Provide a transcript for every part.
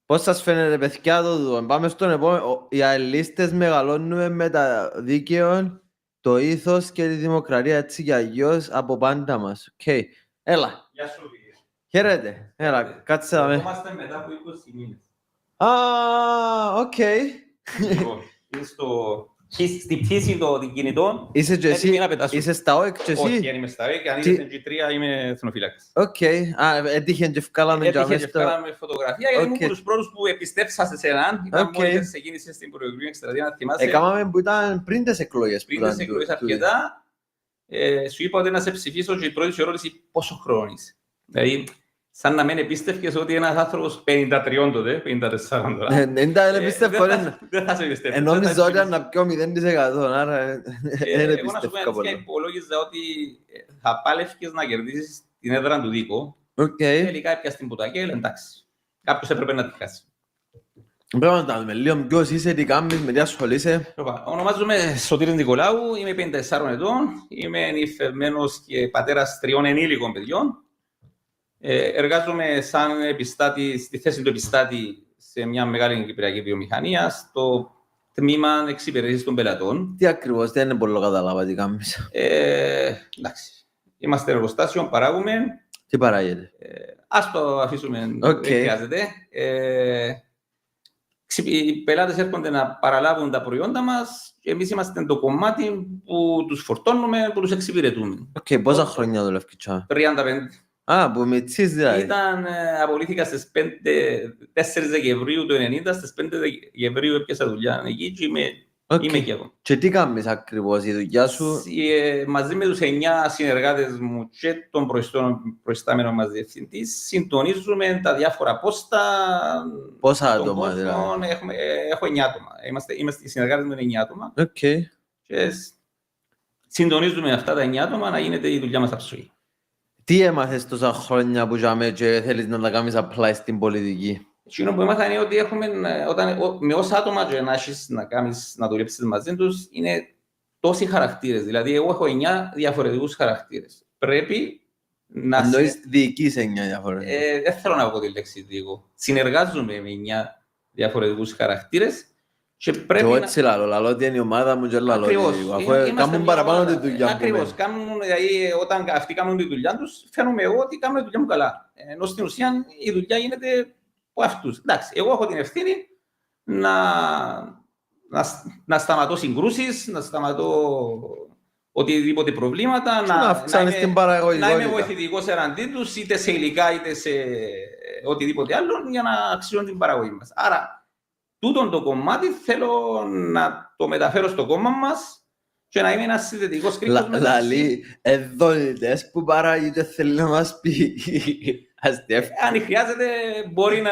Πώς σας φαίνεται παιδιά το δούμε. Πάμε στον επόμενο. Οι αελίστες μεγαλώνουμε με τα δίκαιο, το ήθος και τη δημοκρατία έτσι κι αλλιώς από πάντα μας. Οκ. Έλα. Γεια σου, φίλε. Χαίρετε. Έλα, κάτσε να με. Ερχόμαστε μετά από 20 μήνες. Α, οκ. Λοιπόν, είναι στη πτήση των κινητών. Είσαι και εσύ, έτοιμοι να πετάσουν. είσαι στα ΟΕΚ και Όχι, εσύ. δεν είμαι στα ΟΕΚ, αν είμαι στην G3 είμαι εθνοφύλακας. Οκ. Α, έτυχε και ευκάλαμε για Έτυχε μέσα και στο... βγάλαμε φωτογραφία, γιατί ήμουν Οκ. από τους πρώτους που επιστέψα σε σέναν. Ήταν Οκ. μόλις ξεκίνησε στην προεκλογική εκστρατεία, να θυμάσαι. Έκαναμε που ήταν πριν τις εκλογές. Πριν τις εκλογές αρκετά, σου είπα ότι να σε ψηφίσω και η πρώτη σου ερώτηση πόσο χρόνο είσαι. Δηλαδή, σαν να μην επίστευκες ότι ένας άνθρωπος 53 τότε, 54 τώρα. Δεν τα εμπιστεύω. Δεν θα σε πιστεύω. Νόμιζα ότι να πιω 0%, άρα δεν Εγώ να σου πω εμπιστεύω ότι πολύ. υπολόγιζα ότι θα πάλευκες να κερδίσεις την έδρα του Δίκο. Οκ. Τελικά έπιασε την Πουτακέλ, εντάξει. Κάποιος έπρεπε να τη χάσει. Πρέπει να τα δούμε λίγο ποιος είσαι, τι κάνεις, με τι ασχολείσαι. Ονομάζομαι Σωτήρης Νικολάου, είμαι 54 ετών, είμαι νηφευμένος και πατέρας 3 ενήλικων παιδιών. Εργάζομαι σαν επιστάτη, στη θέση του επιστάτη σε μια μεγάλη κυπριακή βιομηχανία, στο τμήμα εξυπηρέτησης των πελατών. Τι ακριβώς, δεν είναι πολύ καταλάβα τι κάνεις. Εντάξει. Είμαστε εργοστάσιο, παράγουμε. Τι παράγεται. Ας το αφήσουμε, Οκ. δεν χρειάζεται. Οι πελάτες έρχονται να παραλάβουν τα προϊόντα μας και εμείς είμαστε το κομμάτι που τους φορτώνουμε, που τους εξυπηρετούμε. Οκ, πόσα χρόνια δουλεύει τσά. 35. Α, που μητσής δηλαδή. Απολύθηκα στις 4 Δεκεμβρίου του 1990, στις 5 Δεκεμβρίου έπιασα δουλειά εκεί και είμαι εκεί ακόμα. Και τι κάνεις ακριβώς, η δουλειά σου. Μαζί με τους 9 συνεργάτες μου και τον προϊστάμενο μας διευθυντή, συντονίζουμε τα διάφορα πόστα. Πόσα άτομα δηλαδή. Έχω 9 άτομα. Οι συνεργάτες μου είναι 9 άτομα. Οκ. Και συντονίζουμε αυτά τα 9 άτομα να γίνεται η δουλειά μας αψογή. Τι έμαθες τόσα χρόνια που είχαμε και θέλεις να τα κάνεις απλά στην πολιτική. Εκείνο που έμαθα είναι ότι με όσα άτομα και να έχεις να δουλέψεις μαζί τους, είναι τόσοι χαρακτήρες. Δηλαδή, εγώ έχω 9 διαφορετικούς χαρακτήρες. Πρέπει να... Εννοείς διοικείς 9 διαφορετικούς. Δεν θέλω να πω τη λέξη διοικώ. Συνεργάζομαι με 9 διαφορετικούς χαρακτήρες και πρέπει και εγώ έτσι λαλώ ότι είναι η ομάδα μου και λαλώ ότι κάνουν παραπάνω τη δουλειά μου. Ακριβώς, δηλαδή όταν αυτοί κάνουν τη δουλειά τους, φαίνομαι εγώ ότι κάνουν τη δουλειά μου καλά. Ενώ στην ουσία η δουλειά γίνεται από αυτούς. Εντάξει, εγώ έχω την ευθύνη να σταματώ συγκρούσεις, να σταματώ οτιδήποτε προβλήματα, να είμαι βοηθητικός εναντί τους, είτε σε υλικά είτε σε οτιδήποτε άλλο, για να αξιώνουν την παραγωγή μας. Άρα, τούτον το κομμάτι θέλω να το μεταφέρω στο κόμμα μας και να είμαι ένας συνδετικός κρίκος μεταξύ. Λαλή, εδόλυτες που παράγεται θέλει να μας πει. Αν χρειάζεται μπορεί να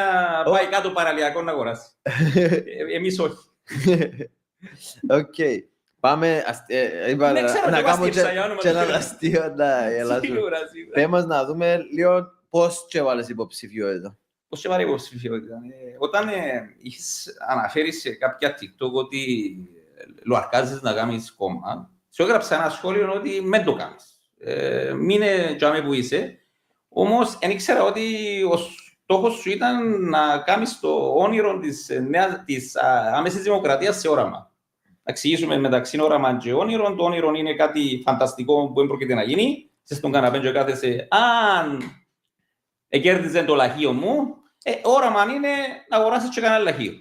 πάει κάτω παραλιακό να αγοράσει. Εμείς όχι. Οκ. Πάμε, να κάνουμε και ένα αστείο να γελάσουμε. Πες μας να δούμε λίγο πώς και βάλες υποψηφιότητα. Πώς και βάλε υποψηφιότητα. Όταν αναφέρεις σε κάποια TikTok ότι λοαρκάζεις να κάνεις κόμμα, σου έγραψα ένα σχόλιο ότι μην το κάνεις. Μείνε τζάμε που είσαι. Όμως δεν ήξερα ότι ο στόχος σου ήταν να κάνεις το όνειρο της άμεσης δημοκρατίας σε όραμα. Να εξηγήσουμε μεταξύ όραμα και όνειρο. Το όνειρο είναι κάτι φανταστικό που δεν πρόκειται να γίνει. Σε στον καναπέ και κάθεσαι, αν εκέρδιζε το λαχείο μου, όραμα είναι να αγοράσεις και κανένα λαχείο.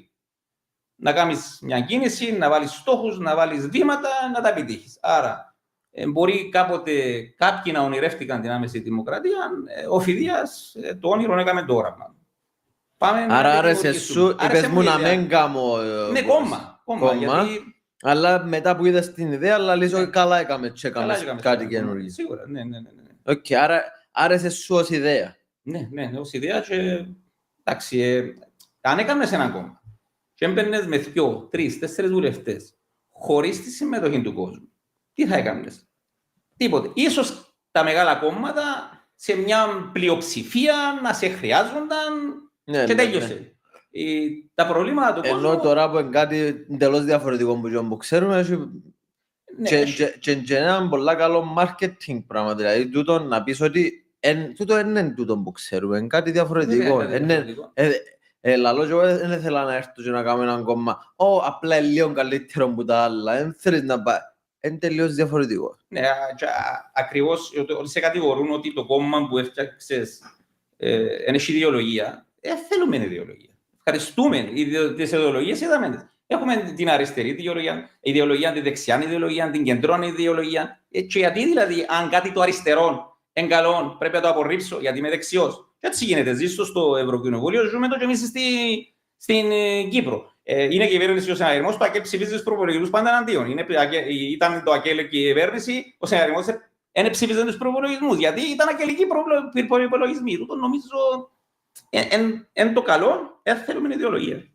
Να κάνεις μια κίνηση, να βάλεις στόχους, να βάλεις βήματα, να τα επιτύχεις. Άρα, μπορεί κάποτε κάποιοι να ονειρεύτηκαν την άμεση δημοκρατία, ο Φιδίας το όνειρο έκαμε το όραμα. Άρα άρεσε σου, είπες μου να μην κάνω... Ναι, κόμμα. Γιατί... Αλλά μετά που είδες την ιδέα, αλλά λες καλά έκαμε κάτι καινούργιο. Σίγουρα, ναι. Οκ, άρα άρεσε σου ως ιδέα. Ναι, ως ιδέα και... Εντάξει, αν έκανες ένα κόμμα και έμπαινες με 2, 3, 4 βουλευτές χωρίς τη συμμετοχή του κόσμου, τι θα έκανες? Τίποτε. Ίσως τα μεγάλα κόμματα σε μια πλειοψηφία να σε χρειάζονταν και τέλειωσε. Τα προβλήματα του κόσμου... Ενώ τώρα που είναι κάτι εντελώς διαφορετικό που ξέρουμε και ένα πολύ καλό marketing πράγμα. Δηλαδή τούτο να πεις ότι τούτο είναι τούτο που ξέρουμε, είναι κάτι διαφορετικό. Λαλό και εγώ δεν ήθελα να έρθω και να κάνω έναν κόμμα. Απλά λίγο καλύτερο που τα άλλα. Δεν θέλεις να πάει. Είναι τελείως διαφορετικό. Ναι, ακριβώς ότι σε κατηγορούν ότι το κόμμα που έφτιαξες έχει ιδεολογία. Θέλουμε ιδεολογία. Ευχαριστούμε. Τις ιδεολογίες είδαμε. Έχουμε την αριστερή ιδεολογία, την δεξιά ιδεολογία, την κεντρώνη ιδεολογία. Και γιατί δηλαδή, αν κάτι το αριστερό είναι καλό, πρέπει να το απορρίψω, γιατί είμαι δεξιός. Και έτσι γίνεται. Ζήσω στο Ευρωκοινοβούλιο, ζούμε το και εμείς στην Κύπρο. Είναι κυβέρνηση ο συναγερμός, το ΑΚΕ ψηφίζει τους προπολογισμούς πάντα εναντίον. Ήταν το ΑΚΕ κυβέρνηση, ο συναγερμός δεν ψήφιζε τους προπολογισμούς. Γιατί ήταν ακελικοί προπολογισμοί. Τούτο νομίζω εν το καλό, θέλουμε ιδεολογία.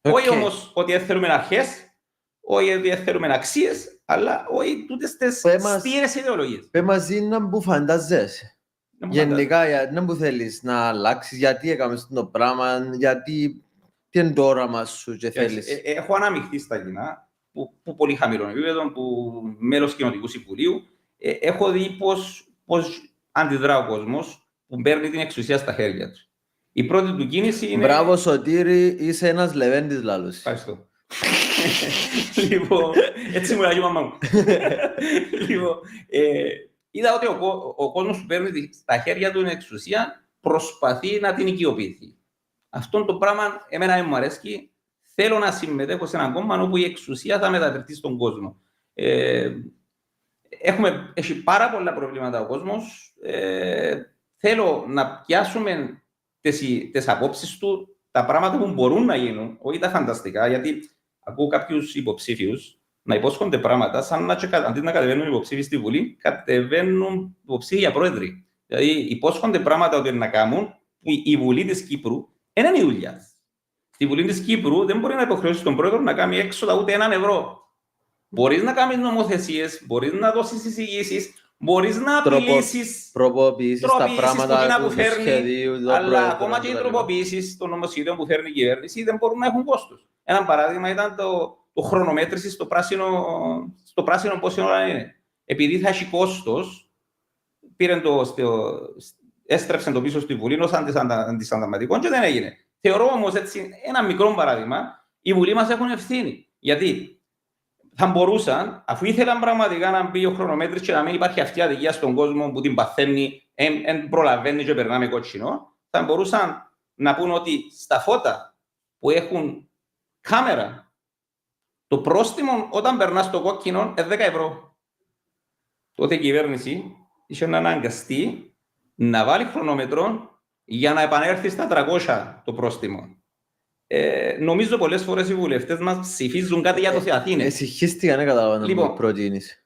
Όχι όμως ότι θέλουμε αρχές, όχι ότι θέλουμε αξίες, αλλά όχι τούτες τις στήρες ιδεολογίες. Πες μαζί να που φαντάζεσαι. Γενικά, να που θέλεις να αλλάξεις, γιατί έκαμες το πράγμα, γιατί τι είναι το όραμα σου και θέλεις. Έχω αναμειχθεί στα κοινά, που πολύ χαμηλό επίπεδο, που μέλος Κοινοτικού Συμβουλίου. Έχω δει πώς αντιδρά ο κόσμος που παίρνει την εξουσία στα χέρια του. Η πρώτη του κίνηση είναι... Μπράβο Σωτήρη, είσαι ένας λεβέντης λάλος. Ευχαριστώ. Λοιπόν, έτσι μου λέγει η μαμά μου. Λοιπόν, είδα ότι ο κόσμος που παίρνει στα χέρια του την εξουσία προσπαθεί να την οικειοποιηθεί. Αυτό το πράγμα εμένα δεν μου αρέσει. Θέλω να συμμετέχω σε έναν κόμμα όπου η εξουσία θα μεταφερθεί στον κόσμο. Έχει πάρα πολλά προβλήματα ο κόσμος. Θέλω να πιάσουμε τις απόψεις του, τα πράγματα που μπορούν να γίνουν, όχι τα φανταστικά, γιατί ακούω κάποιους υποψήφιους να υπόσχονται πράγματα, σαν αντί να κατεβαίνουν υποψήφιοι στη Βουλή, κατεβαίνουν υποψήφιοι για πρόεδροι. Δηλαδή υπόσχονται πράγματα ότι να κάνουν, που η Βουλή της Κύπρου δεν είναι η δουλειά. Στη Βουλή της Κύπρου δεν μπορεί να υποχρεώσει τον πρόεδρο να κάνει έξοδα ούτε €1. Μπορείς να κάνεις νομοθεσίες, μπορείς να δώσεις εισηγήσεις, μπορείς να απειλήσεις, τροποποιήσεις τα πράγματα που φέρνει, αλλά ακόμα και οι τροποποιήσεις των νομοσχεδίων που φέρνει η κυβέρνηση δεν μπορούν να έχουν κόστος. Ένα παράδειγμα ήταν το χρονομέτρηση στο πράσινο πόση ώρα είναι. Επειδή θα έχει κόστος, έστρεψε το πίσω στη Βουλή ως αντισυνταγματικό και δεν έγινε. Θεωρώ όμως έτσι ένα μικρό παράδειγμα, οι Βουλή μας έχουν ευθύνη. Γιατί θα μπορούσαν, αφού ήθελαν πραγματικά να μπει ο χρονομέτρης και να μην υπάρχει αυτή η αδικία στον κόσμο που την παθαίνει, εν προλαβαίνει και περνάμε κότσινο, θα μπορούσαν να πούν ότι στα φώτα που έχουν κάμερα, το πρόστιμο όταν περνά στο κόκκινο είναι €10. Τότε η κυβέρνηση είχε να αναγκαστεί να βάλει χρονόμετρο για να επανέλθει στα 300 το πρόστιμο. Νομίζω πολλές φορές οι βουλευτές μας ψηφίζουν κάτι για το Αθήνες. Εσυχίστηκα, δεν καταλαβαίνω να μου προτείνεις.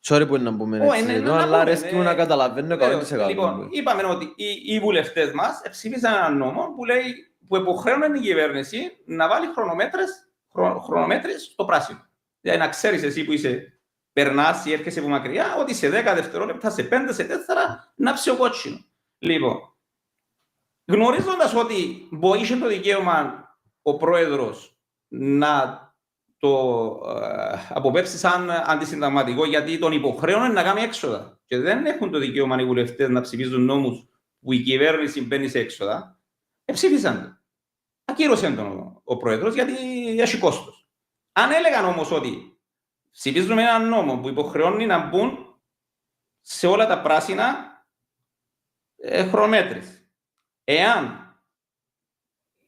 Sorry που είναι να πούμε έτσι, αλλά αρέσκει μου να καταλαβαίνω 100%. Λοιπόν, είπαμε ότι οι βουλευτές μας ψήφισαν έναν νόμο που υποχρέωνε την κυβέρνηση να βάλει χρονομέτρες στο πράσινο. Δηλαδή να ξέρεις εσύ που είσαι, περνάς ή έρχεσαι από μακριά, ότι σε 10 δευτερόλεπτα, σε 5, σε 4, να ψει ο κότσινο. Λοιπόν, γνωρίζοντας ότι είχε το δικαίωμα ο πρόεδρος να το αποπέψει σαν αντισυνταγματικό, γιατί τον υποχρέωνε να κάνει έξοδα. Και δεν έχουν το δικαίωμα οι βουλευτές να ψηφίζουν νόμους που η κυβέρνηση μπαίνει σε έξοδα. Ψήφισαν το. Ακύρωσε τον ο πρόεδρος γιατί έχει κόστος. Αν έλεγαν όμως ότι ψηφίζουμε έναν νόμο που υποχρεώνει να μπουν σε όλα τα πράσινα χρονομέτρες. Εάν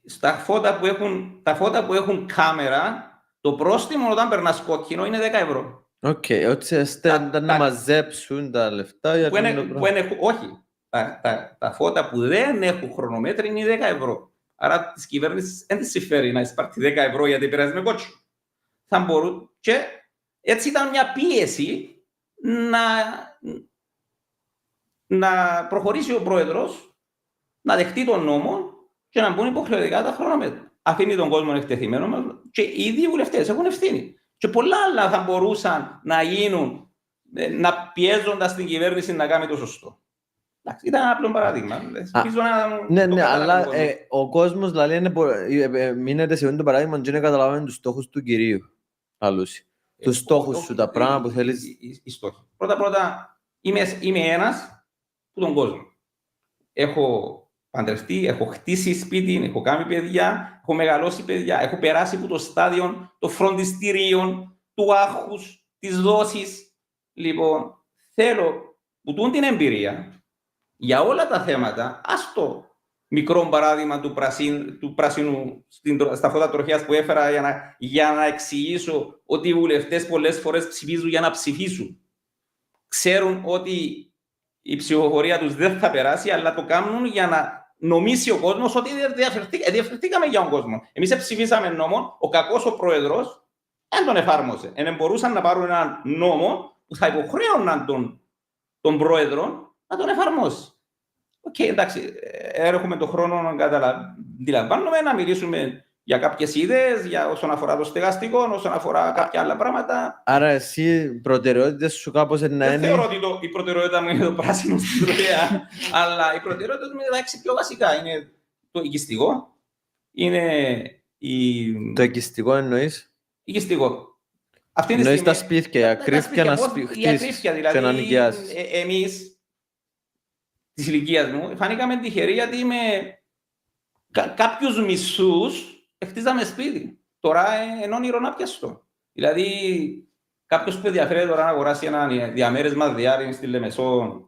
στα φώτα που έχουν κάμερα, το πρόστιμο όταν περνάς κόκκινο είναι €10. Οκ, ώστε να μαζέψουν τα λεφτά. Όχι, τα φώτα που δεν έχουν χρονομέτρη είναι €10. Άρα της κυβέρνησης δεν της συμφέρει να εισπάρτει €10 γιατί περάσει με κότσινο. Θα μπορούν και έτσι ήταν μια πίεση να προχωρήσει ο πρόεδρος να δεχτεί τον νόμο και να μπουν υποχρεωτικά τα χρονομέτρα. Αφήνει τον κόσμο εκτεθειμένο και οι ίδιοι βουλευτές έχουν ευθύνη. Και πολλά άλλα θα μπορούσαν να γίνουν, να πιέζοντας την κυβέρνηση να κάνει το σωστό. Ήταν ένα απλό παράδειγμα. Ναι, αλλά ο κόσμος μείνεται σε αυτό το παράδειγμα και δεν καταλαβαίνει τους στόχους του κυρίου. Τους στόχους σου, τα πράγματα που θέλεις. Πρώτα, είμαι ένας που τον κόσμο. Έχω παντρευτεί, έχω χτίσει σπίτι, έχω κάνει παιδιά, έχω μεγαλώσει παιδιά, έχω περάσει από το στάδιο των φροντιστηρίων, του άγχους, της δόσης. Λοιπόν, θέλω που τούν την εμπειρία για όλα τα θέματα, ας το μικρό παράδειγμα του πράσινου στα φώτα τροχιάς που έφερα για να εξηγήσω ότι οι βουλευτές πολλές φορές ψηφίζουν για να ψηφίσουν. Ξέρουν ότι η ψηφοφορία τους δεν θα περάσει, αλλά το κάνουν για να νομίσει ο κόσμος ότι διαφερθήκαμε για τον κόσμο. Εμείς ψηφίσαμε νόμο, ο κακός ο πρόεδρος δεν τον εφάρμοσε. Δεν μπορούσαν να πάρουν έναν νόμο που θα υποχρέωναν τον πρόεδρο να τον εφαρμόσει. Οκ, εντάξει, έχουμε τον χρόνο να αντιλαμβάνουμε, να μιλήσουμε για κάποιες ιδέες, για όσον αφορά το στεγαστικό, όσον αφορά κάποια άλλα πράγματα. Άρα εσύ οι προτεραιότητες σου κάπως είναι να είναι... Δεν θεωρώ ότι η προτεραιότητα μου είναι το πράσινο στην τροχιά, αλλά η προτεραιότητα μου είναι τα 6 πιο βασικά. Είναι το οικιστικό, είναι Το οικιστικό εννοείς? Οικιστικό. Εννοείς τα σπίτια, η ακρίβεια να χτίσεις και να νοικιάσεις. Εμείς της ηλικίας μου φανήκαμε τυχεροί γιατί με κάποιους μισθούς χτίζαμε σπίτι. Τώρα είναι όνειρο να πιαστώ. Δηλαδή, κάποιος που ενδιαφέρεται τώρα να αγοράσει ένα διαμέρισμα διάρρη στη Λεμεσό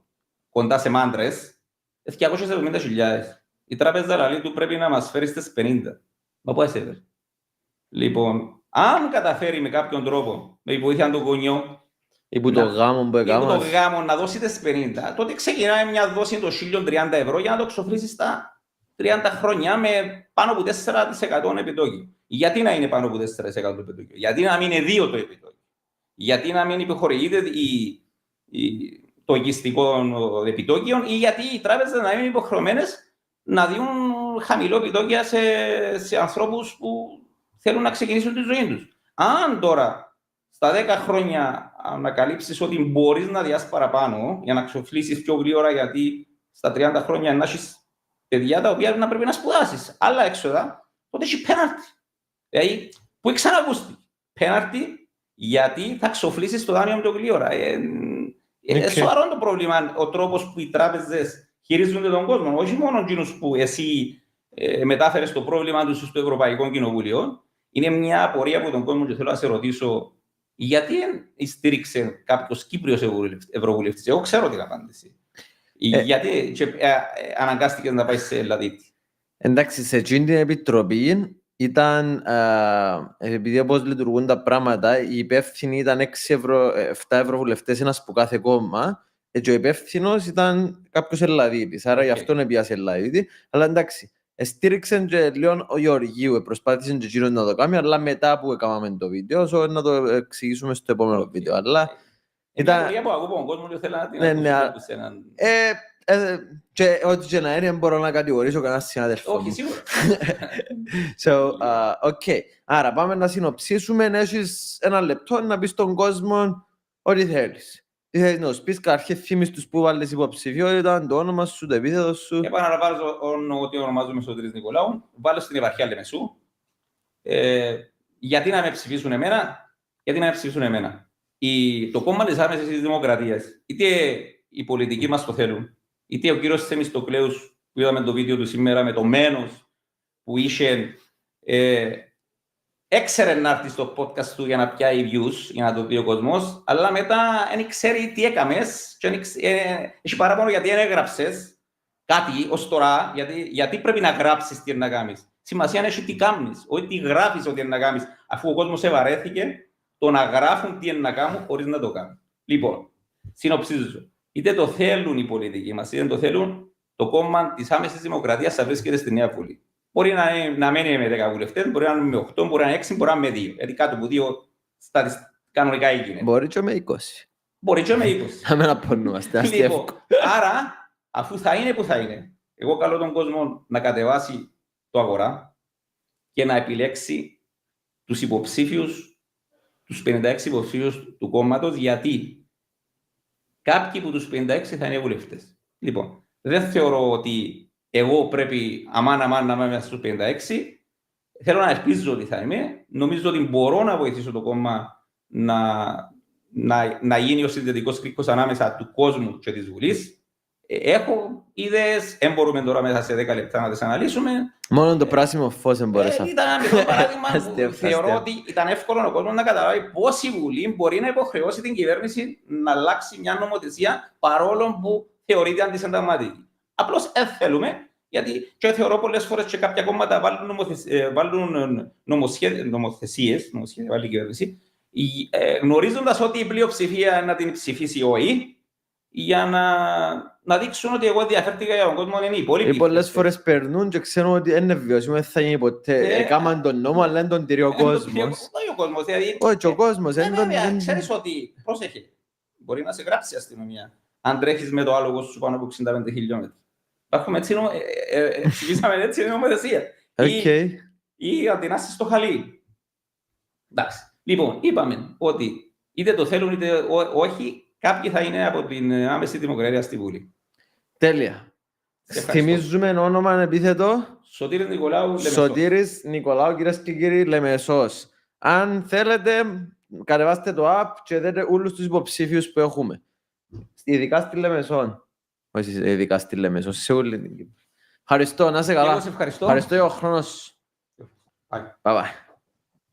κοντά σε Μάντρες, 270.000. Η τράπεζα λέει του πρέπει να μας φέρει στις 50. Μα πού έφερε? Λοιπόν, αν καταφέρει με κάποιον τρόπο, με βοήθεια του γονιού, ή που το γάμο που έκαμε, το γάμο να δώσει τις 50, τότε ξεκινάει μια δόση των 1.030 ευρώ για να το εξοφλήσει στα 30 χρόνια με πάνω από 4% επιτόκιο. Γιατί να είναι πάνω από 4% επιτόκιο? Γιατί να μην είναι 2% το επιτόκιο? Γιατί να μην υποχωρείται το οικιστικό επιτόκιο, ή γιατί οι τράπεζες να είναι υποχρεωμένες να δίνουν χαμηλό επιτόκιο σε ανθρώπους που θέλουν να ξεκινήσουν τη ζωή τους. Αν τώρα στα 10 χρόνια ανακαλύψεις ότι μπορείς να διάσεις παραπάνω για να ξοφλήσεις πιο γρήγορα, γιατί στα 30 χρόνια να έχεις παιδιά τα οποία να πρέπει να σπουδάσεις άλλα έξοδα, τότε έχει πέναρτι. Δηλαδή, που έχει ξανακούστηκε. Πέναρτι γιατί θα ξοφλήσεις το δάνειο πιο γρήγορα. Σοβαρό το πρόβλημα ο τρόπος που οι τράπεζες χειρίζονται τον κόσμο. Όχι μόνο εκείνους που εσύ μετάφερες το πρόβλημα τους στο Ευρωπαϊκό Κοινοβούλιο. Είναι μια απορία από τον κόσμο και θέλω να σε ρωτήσω, γιατί στήριξε κάποιος Κύπριος Ευρωβουλευτής? Εγώ ξέρω την απάντηση. Γιατί αναγκάστηκε να πάει σε Ελλαδίτη? Εντάξει, σε εκείνη την επιτροπή ήταν, επειδή όπως λειτουργούν τα πράγματα, οι υπεύθυνοι ήταν 7 ευρωβουλευτές, ένας από κάθε κόμμα, και ο υπεύθυνος ήταν κάποιος Ελλαδίτης, άρα γι' αυτόν έπιασε Ελλαδίτη, αλλά εντάξει. Στήριξε και λίγο ο Γεωργίου, προσπάθησε και εκείνος να το κάνει, αλλά μετά που έκαναμε το βίντεο, να το εξηγήσουμε στο επόμενο βίντεο. Αλλά ήταν... Είναι που ακούω τον κόσμο και θέλω να την ακούσω σε έναν... Και ό,τι και να είναι, μπορώ να κατηγορήσω κανένα συνάδελφο. Όχι, σίγουρα. Okay. Άρα πάμε να συνοψίσουμε, έχεις ένα λεπτό να πεις στον κόσμο ό,τι θέλεις. Τι θέλεις να σου πεις, καταρχήν θύμεις τους που βάλεις υποψηφιότητα, το όνομα σου, το επίθετο σου. Επαναλαμβάνω ότι ονομάζομαι Σωτήρης Νικολάου, βάλω στην επαρχία Λεμεσού. Γιατί να με ψηφίσουν εμένα? Γιατί να με ψηφίσουν εμένα? Το κόμμα της άμεσης δημοκρατίας, είτε οι πολιτικοί μας το θέλουν, είτε ο κύριος Θεμιστοκλέους που είδαμε το βίντεο του σήμερα με το μένος που είχε, έξερε να έρθει στο podcast του για να πιάει views, για να το δει ο κόσμος, αλλά μετά δεν ξέρει τι έκαμες και έχει παράπονο γιατί δεν έγραψες κάτι ως τώρα, γιατί πρέπει να γράψεις τι είναι να κάνεις. Σημασία έχει τι κάνεις, όχι τι γράφεις ότι είναι να κάνεις, αφού ο κόσμος ευαρέθηκε το να γράφουν τι είναι να κάνουν χωρίς να το κάνουν. Λοιπόν, συνοψίζω. Είτε το θέλουν οι πολιτικοί μας, είτε το θέλουν, το κόμμα της άμεσης δημοκρατίας θα βρίσκεται στη Νέα Βουλή. Μπορεί να μένει με 10 βουλευτές, μπορεί να είναι με 8, μπορεί να είναι 6, μπορεί να είναι με 2. Γιατί κάτω από 2 κανονικά έγινε. Μπορεί και με 20. Μπορεί και με 20. Να μην απονούμαστε. Λοιπόν, άρα, αφού θα είναι που θα είναι, εγώ καλώ τον κόσμο να κατεβάσει το Αγορά και να επιλέξει τους υποψήφιους, τους 56 υποψήφιους του κόμματος, γιατί κάποιοι από τους 56 θα είναι βουλευτές. Λοιπόν, δεν θεωρώ ότι εγώ πρέπει αμάν να είμαι στους 56. Θέλω να ελπίζω ότι θα είμαι. Νομίζω ότι μπορώ να βοηθήσω το κόμμα να γίνει ο συνδετικός κρίκος ανάμεσα του κόσμου και της Βουλής. Έχω ιδέες, δεν μπορούμε τώρα μέσα σε 10 λεπτά να τις αναλύσουμε. Μόνο το πράσινο φως δεν μπορείς να... Ήταν ένα μικρό παράδειγμα που Αστείο. θεωρώ ότι ήταν εύκολο ο κόσμος να καταλάβει πώς η Βουλή μπορεί να υποχρεώσει την κυβέρνηση να αλλάξει μια νομοθεσία παρόλο που θεωρείται αντισυνταγματική. Απλώς δεν θέλουμε, γιατί και θεωρώ πολλές φορές και κάποια κόμματα βάλουν νομοθεσίες, βάλει η κυβέρνηση, γνωρίζοντας ότι η πλειοψηφία να την ψηφίσει όχι, για να δείξουν ότι εγώ ενδιαφέρθηκα για τον κόσμο, είναι οι υπόλοιποι. Πολλές φορές περνούν και ξέρουν ότι είναι βιώσιμο, δεν θα γίνει ποτέ. Έκαναν τον νόμο, αλλά δεν τον τηρεί ο κόσμος. Όχι ο κόσμος, δηλαδή... Όχι, ο κόσμος. Ξέρεις ότι, πρόσεχε, μπορεί να σε γράψει η αστυνομία, αν τρέχεις με το άλογο σου πάνω από 65 χιλιόμετρα. Υπάρχουμε έτσι, ψηφίσαμε έτσι νομοθεσία. Ή αντινάσεις στο χαλί. Εντάξει. Λοιπόν, είπαμε ότι είτε το θέλουν είτε όχι, κάποιοι θα είναι από την άμεση δημοκρατία στη Βουλή. Τέλεια. Θυμίζουμε όνομα επίθετο. Σωτήρης Νικολάου Λεμεσός. Σωτήρης Νικολάου, κυρίες και κύριοι, Λεμεσός. Αν θέλετε, κατεβάστε το app και δείτε όλους τους υποψήφιους που έχουμε. Ειδικά στη Λεμεσό. Όχι, ειδικά στη Λεμεσό, σε όλη την Κύπρο. Ευχαριστώ, να είσαι καλά. Εγώ σε ευχαριστώ. Ευχαριστώ για ο χρόνος. Bye. Bye bye.